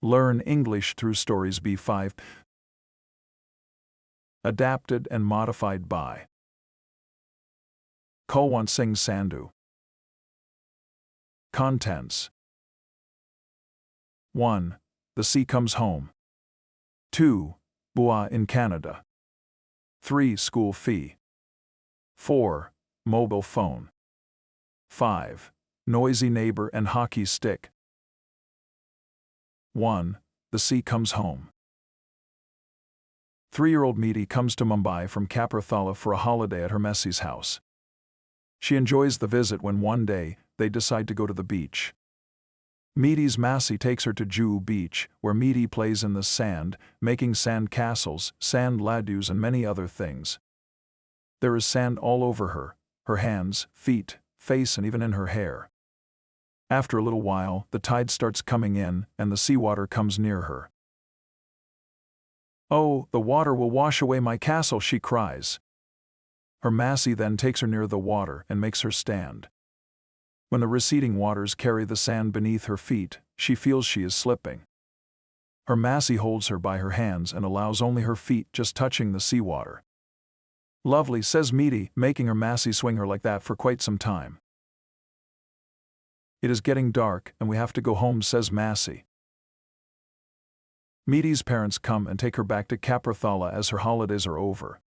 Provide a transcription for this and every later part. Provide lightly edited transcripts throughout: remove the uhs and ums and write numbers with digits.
Learn English through Stories B5. Adapted and modified by Kulwant Singh Sandhu. Contents: 1. The Sea Comes Home. 2. Bua in Canada. 3. School fee. 4. Mobile phone. 5. Noisy neighbor and hockey stick. 1. The Sea Comes Home. 3-year-old Meeti comes to Mumbai from Kapurthala for a holiday at her Messi's house. She enjoys the visit when one day, they decide to go to the beach. Meeti's Massi takes her to Juhu Beach, where Meeti plays in the sand, making sand castles, sand ladoos and many other things. There is sand all over her hands, feet, face and even in her hair. After a little while, the tide starts coming in, and the seawater comes near her. "Oh, the water will wash away my castle," she cries. Her Massi then takes her near the water and makes her stand. When the receding waters carry the sand beneath her feet, she feels she is slipping. Her Massi holds her by her hands and allows only her feet just touching the seawater. "Lovely," says Meeti, making her Massi swing her like that for quite some time. "It is getting dark and we have to go home," says Massi. Meeti's parents come and take her back to Kapurthala as her holidays are over.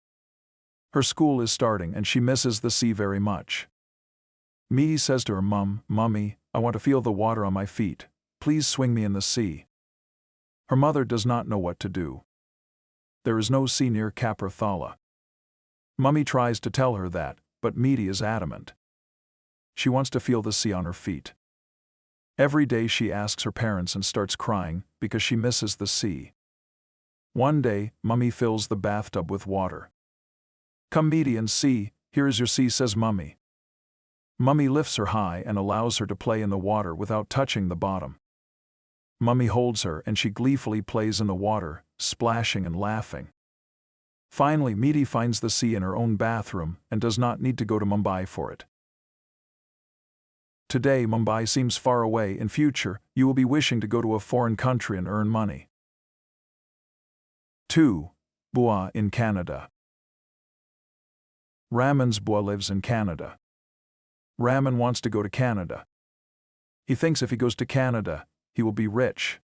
Her school is starting and she misses the sea very much. Meeti says to her Mummy, I want to feel the water on my feet. Please swing me in the sea." Her mother does not know what to do. There is no sea near Kapurthala. Mummy tries to tell her that, but Meeti is adamant. She wants to feel the sea on her feet. Every day she asks her parents and starts crying because she misses the sea. One day, Mummy fills the bathtub with water. "Come Meeti and see, here is your sea," says Mummy. Mummy lifts her high and allows her to play in the water without touching the bottom. Mummy holds her and she gleefully plays in the water, splashing and laughing. Finally, Meeti finds the sea in her own bathroom and does not need to go to Mumbai for it. Today Mumbai seems far away. In future, you will be wishing to go to a foreign country and earn money. 2. Bua in Canada. Raman's Bua lives in Canada. Raman wants to go to Canada. He thinks if he goes to Canada, he will be rich.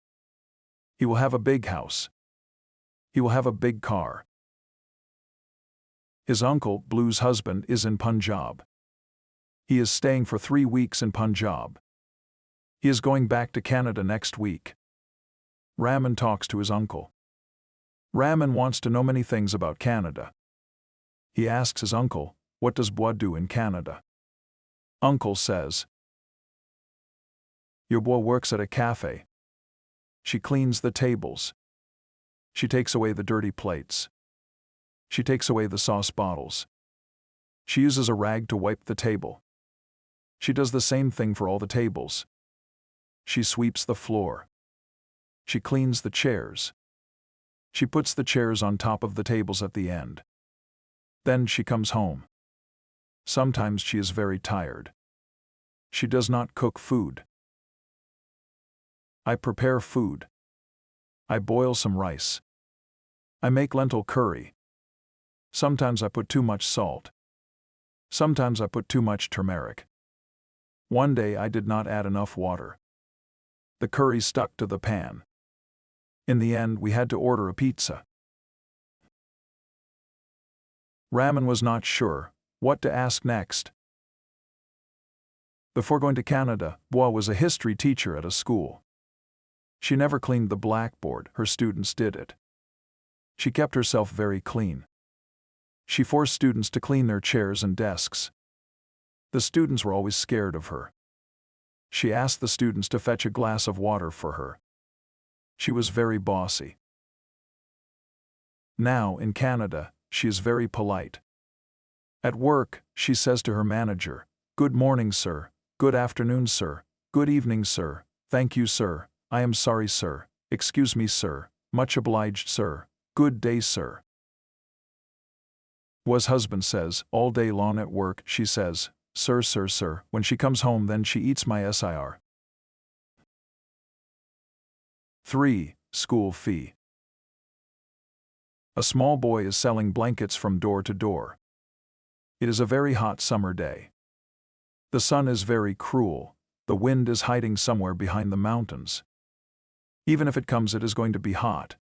He will have a big house. He will have a big car. His uncle, Blue's husband, is in Punjab. He is staying for 3 weeks in Punjab. He is going back to Canada next week. Raman talks to his uncle. Raman wants to know many things about Canada. He asks his uncle, "What does Bua do in Canada?" Uncle says, "Your Bua works at a cafe. She cleans the tables. She takes away the dirty plates. She takes away the sauce bottles. She uses a rag to wipe the table. She does the same thing for all the tables. She sweeps the floor. She cleans the chairs. She puts the chairs on top of the tables at the end. Then she comes home. Sometimes she is very tired. She does not cook food. I prepare food. I boil some rice. I make lentil curry. Sometimes I put too much salt. Sometimes I put too much turmeric. One day I did not add enough water. The curry stuck to the pan. In the end, we had to order a pizza." Raman was not sure what to ask next. Before going to Canada, Bua was a history teacher at a school. She never cleaned the blackboard, her students did it. She kept herself very clean. She forced students to clean their chairs and desks. The students were always scared of her. She asked the students to fetch a glass of water for her. She was very bossy. Now, in Canada, she is very polite. At work, she says to her manager, "Good morning, sir. Good afternoon, sir. Good evening, sir. Thank you, sir. I am sorry, sir. Excuse me, sir. Much obliged, sir. Good day, sir." Bua's husband says, all day long at work, she says, "Sir, sir, sir." When she comes home, then she eats my sir. 3. School fee. A small boy is selling blankets from door to door. It is a very hot summer day. The sun is very cruel. The wind is hiding somewhere behind the mountains. Even if it comes, it is going to be hot.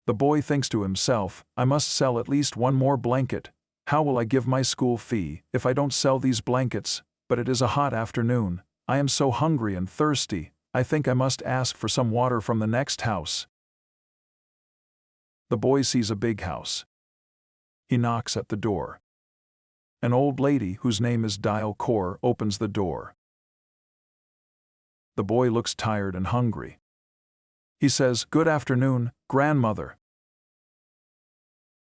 The boy thinks to himself, I must sell at least one more blanket. How will I give my school fee if I don't sell these blankets? But it is a hot afternoon. I am so hungry and thirsty. I think I must ask for some water from the next house. The boy sees a big house. He knocks at the door. An old lady, whose name is Dial Kaur, opens the door. The boy looks tired and hungry. He says, Good afternoon, grandmother.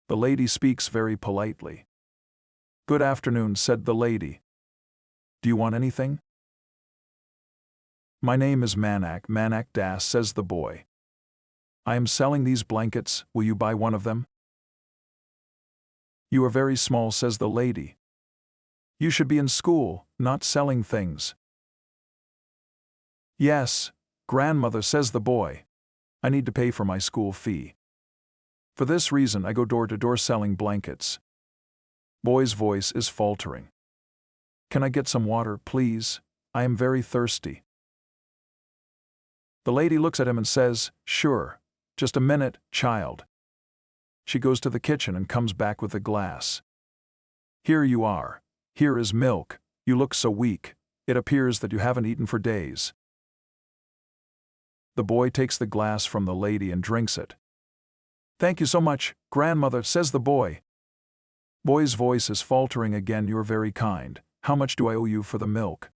The lady speaks very politely. Good afternoon, said the lady. Do you want anything? My name is Manak Das, says the boy. I am selling these blankets, will you buy one of them? You are very small, says the lady. You should be in school, not selling things. Yes, grandmother, says the boy. I need to pay for my school fee. For this reason I go door to door selling blankets. Boy's voice is faltering. Can I get some water, please? I am very thirsty. The lady looks at him and says, Sure. Just a minute, child. She goes to the kitchen and comes back with a glass. Here you are. Here is milk. You look so weak. It appears that you haven't eaten for days. The boy takes the glass from the lady and drinks it. Thank you so much, grandmother, says the boy. Boy's voice is faltering again. You're very kind. How much do I owe you for the milk?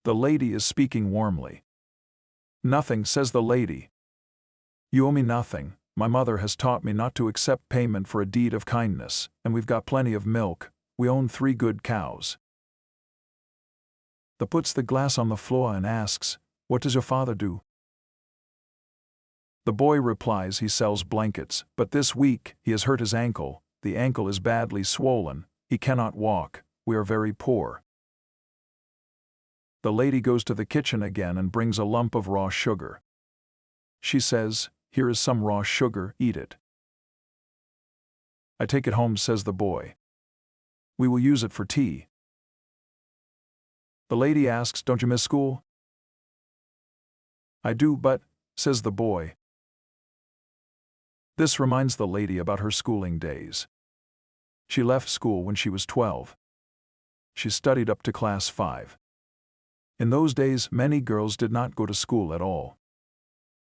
The lady is speaking warmly. Nothing, says the lady. You owe me nothing. My mother has taught me not to accept payment for a deed of kindness, and we've got plenty of milk. We own 3 good cows. The puts the glass on the floor and asks, What does your father do? The boy replies he sells blankets, but this week he has hurt his ankle. The ankle is badly swollen. He cannot walk. We are very poor. The lady goes to the kitchen again and brings a lump of raw sugar. She says, Here is some raw sugar, eat it. I take it home, says the boy. We will use it for tea. The lady asks, Don't you miss school? I do, but, says the boy. This reminds the lady about her schooling days. She left school when she was 12. She studied up to class 5. In those days, many girls did not go to school at all.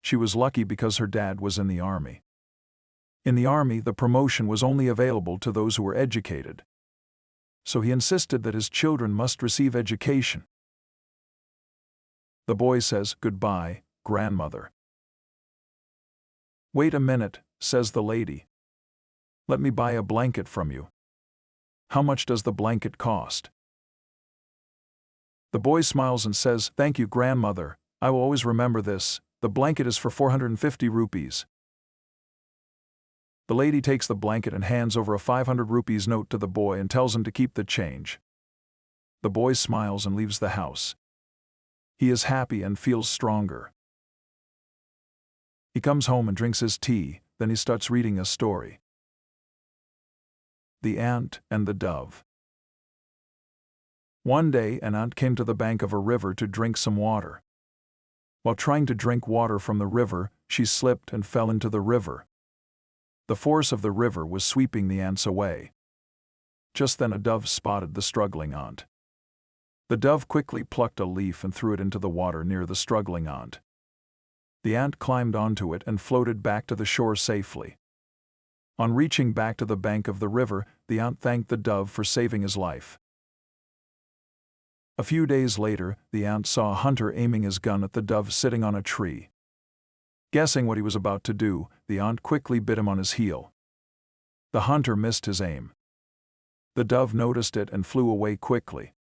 She was lucky because her dad was in the army. In the army, the promotion was only available to those who were educated. So he insisted that his children must receive education. The boy says, Goodbye, grandmother. Wait a minute, says the lady. Let me buy a blanket from you. How much does the blanket cost? The boy smiles and says, Thank you, grandmother. I will always remember this. The blanket is for 450 rupees. The lady takes the blanket and hands over a 500 rupees note to the boy and tells him to keep the change. The boy smiles and leaves the house. He is happy and feels stronger. He comes home and drinks his tea, then he starts reading a story. The Ant and the Dove. One day, an ant came to the bank of a river to drink some water. While trying to drink water from the river, she slipped and fell into the river. The force of the river was sweeping the ants away. Just then a dove spotted the struggling ant. The dove quickly plucked a leaf and threw it into the water near the struggling ant. The ant climbed onto it and floated back to the shore safely. On reaching back to the bank of the river, the ant thanked the dove for saving his life. A few days later, the ant saw a hunter aiming his gun at the dove sitting on a tree. Guessing what he was about to do, the ant quickly bit him on his heel. The hunter missed his aim. The dove noticed it and flew away quickly.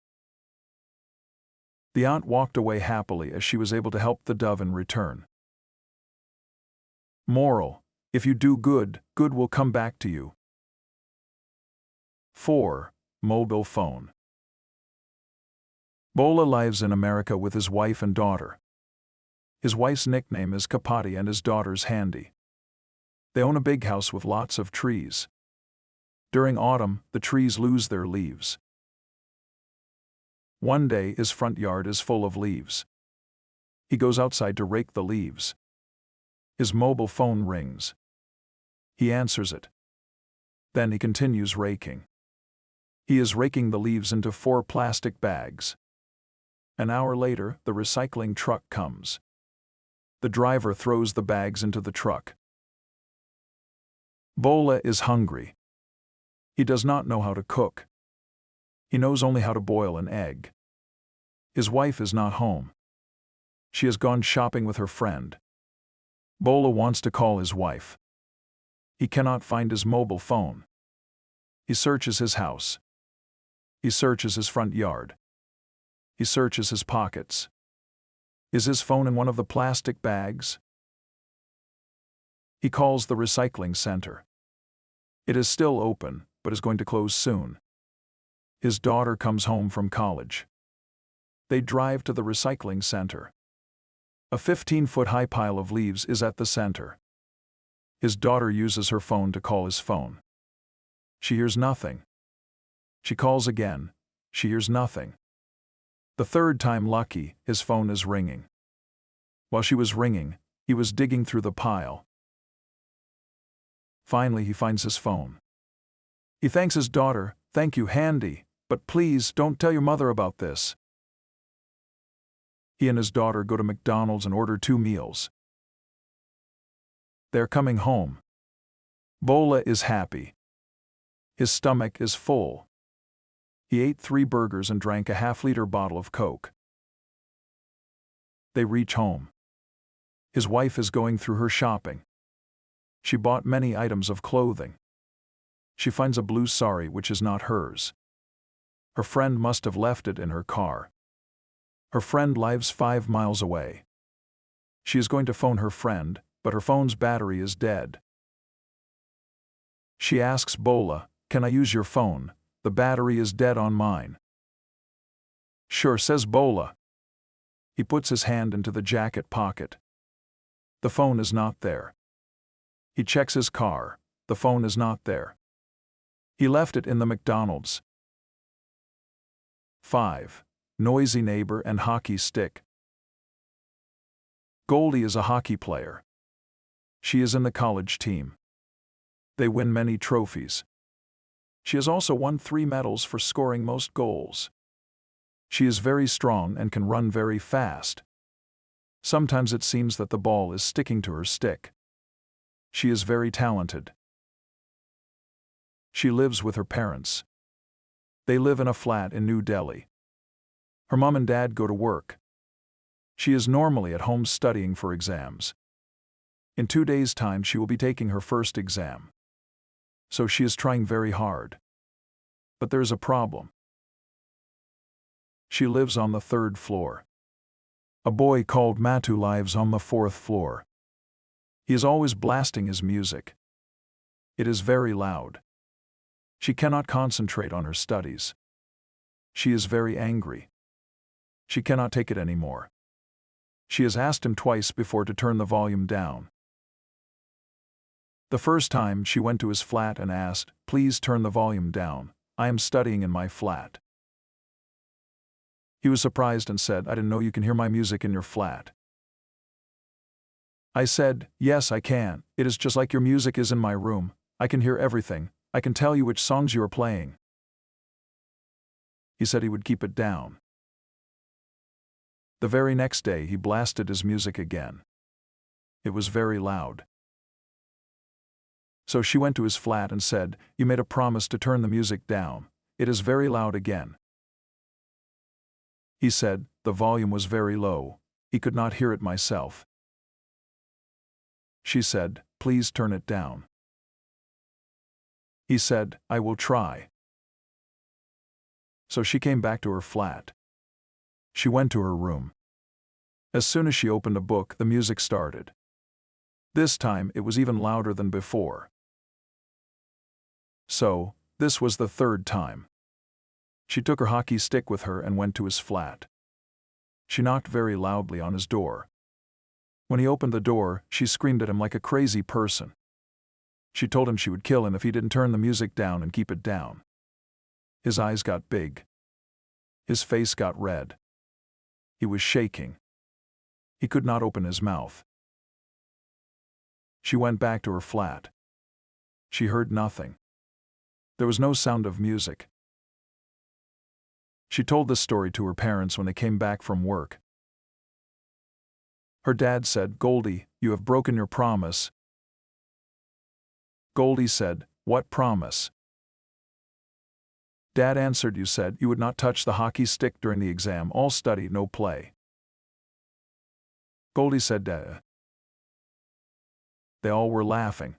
The ant walked away happily as she was able to help the dove in return. Moral: if you do good, good will come back to you. 4. Mobile phone. Bola lives in America with his wife and daughter. His wife's nickname is Kapati and his daughter's Handy. They own a big house with lots of trees. During autumn, the trees lose their leaves. One day, his front yard is full of leaves. He goes outside to rake the leaves. His mobile phone rings. He answers it. Then he continues raking. He is raking the leaves into 4 plastic bags. An hour later, the recycling truck comes. The driver throws the bags into the truck. Bola is hungry. He does not know how to cook. He knows only how to boil an egg. His wife is not home. She has gone shopping with her friend. Bola wants to call his wife. He cannot find his mobile phone. He searches his house. He searches his front yard. He searches his pockets. Is his phone in one of the plastic bags? He calls the recycling center. It is still open, but is going to close soon. His daughter comes home from college. They drive to the recycling center. A 15-foot-high pile of leaves is at the center. His daughter uses her phone to call his phone. She hears nothing. She calls again. She hears nothing. The third time lucky, his phone is ringing. While she was ringing, he was digging through the pile. Finally, he finds his phone. He thanks his daughter, "Thank you, Handy, but please don't tell your mother about this." He and his daughter go to McDonald's and order 2 meals. They're coming home. Bola is happy. His stomach is full. He ate 3 burgers and drank a half-liter bottle of Coke. They reach home. His wife is going through her shopping. She bought many items of clothing. She finds a blue sari which is not hers. Her friend must have left it in her car. Her friend lives 5 miles away. She is going to phone her friend, but her phone's battery is dead. She asks Bola, "Can I use your phone? The battery is dead on mine." "Sure," says Bola. He puts his hand into the jacket pocket. The phone is not there. He checks his car. The phone is not there. He left it in the McDonald's. 5. Noisy neighbor and hockey stick. Goldie is a hockey player. She is in the college team. They win many trophies. She has also won 3 medals for scoring most goals. She is very strong and can run very fast. Sometimes it seems that the ball is sticking to her stick. She is very talented. She lives with her parents. They live in a flat in New Delhi. Her mom and dad go to work. She is normally at home studying for exams. In 2 days' time she will be taking her first exam. So she is trying very hard. But there is a problem. She lives on the 3rd floor. A boy called Matu lives on the 4th floor. He is always blasting his music. It is very loud. She cannot concentrate on her studies. She is very angry. She cannot take it anymore. She has asked him twice before to turn the volume down. The first time she went to his flat and asked, "Please turn the volume down. I am studying in my flat." He was surprised and said, "I didn't know you can hear my music in your flat." I said, "Yes, I can. It is just like your music is in my room. I can hear everything. I can tell you which songs you are playing." He said he would keep it down. The very next day he blasted his music again. It was very loud. So she went to his flat and said, "You made a promise to turn the music down. It is very loud again." He said, "The volume was very low. He could not hear it myself." She said, "Please turn it down." He said, "I will try." So she came back to her flat. She went to her room. As soon as she opened a book, the music started. This time it was even louder than before. So, this was the 3rd time. She took her hockey stick with her and went to his flat. She knocked very loudly on his door. When he opened the door, she screamed at him like a crazy person. She told him she would kill him if he didn't turn the music down and keep it down. His eyes got big. His face got red. He was shaking. He could not open his mouth. She went back to her flat. She heard nothing. There was no sound of music. She told this story to her parents when they came back from work. Her dad said, "Goldie, you have broken your promise." Goldie said, "What promise?" Dad answered, "You said you would not touch the hockey stick during the exam, all study, no play." Goldie said, "Dad." They all were laughing.